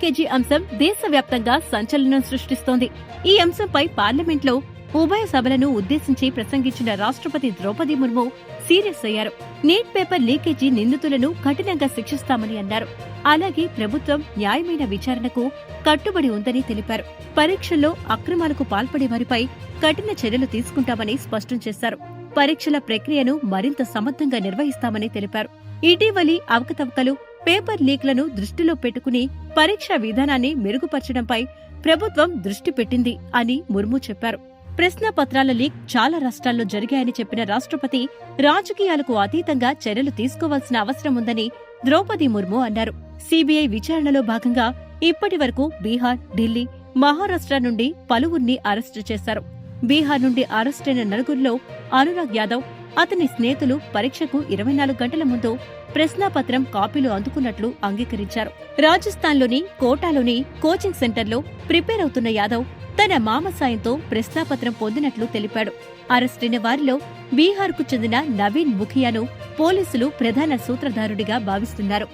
Leakage అంశం దేశవ్యాప్తంగా సంచలనం సృష్టిస్తోంది. ఈ అంశంపై పార్లమెంట్లో ఉభయ సభలను ఉద్దేశించి ప్రసంగించిన రాష్ట్రపతి ద్రౌపది ముర్ము సీరియస్ అయ్యారు. నీట్ పేపర్ లీకేజీ నిందితులను కఠినంగా శిక్షిస్తామని అన్నారు. అలాగే ప్రభుత్వం న్యాయమైన విచారణకు కట్టుబడి ఉందని తెలిపారు. పరీక్షల్లో అక్రమాలకు పాల్పడే వారిపై కఠిన చర్యలు తీసుకుంటామని స్పష్టం చేశారు. పరీక్షల ప్రక్రియను మరింత సమర్థంగా నిర్వహిస్తామని తెలిపారు. ఇటీవలి అవకతవకలు, పేపర్ లీక్లను దృష్టిలో పెట్టుకుని పరీక్షా విధానాన్ని మెరుగుపరచడంపై ప్రభుత్వం దృష్టి పెట్టింది అని ముర్ము చెప్పారు. ప్రశ్నపత్రాల లీక్ చాలా రాష్ట్రాల్లో జరిగాయని చెప్పిన రాష్ట్రపతి రాజకీయాలకు అతీతంగా చర్యలు తీసుకోవాల్సిన అవసరం ఉందని ద్రౌపది ముర్ము అన్నారు. సీబీఐ విచారణలో భాగంగా ఇప్పటి వరకు బీహార్, ఢిల్లీ, మహారాష్ట్ర నుండి పలువురిని అరెస్టు చేశారు. బీహార్ నుండి అరెస్టైన నలుగురిలో అనురాగ్ యాదవ్, అతని స్నేహితులు పరీక్షకు 24 గంటల ముందు ప్రశ్నాపత్రం కాపీలు అందుకున్నట్లు అంగీకరించారు. రాజస్థాన్లోని కోటాలోని కోచింగ్ సెంటర్లో ప్రిపేర్ అవుతున్న యాదవ్ తన మామ సాయంతో ప్రశ్నాపత్రం పొందినట్లు తెలిపాడు. అరెస్టైన వారిలో బీహార్కు చెందిన నవీన్ ముఖియాను పోలీసులు ప్రధాన సూత్రధారుడిగా భావిస్తున్నారు.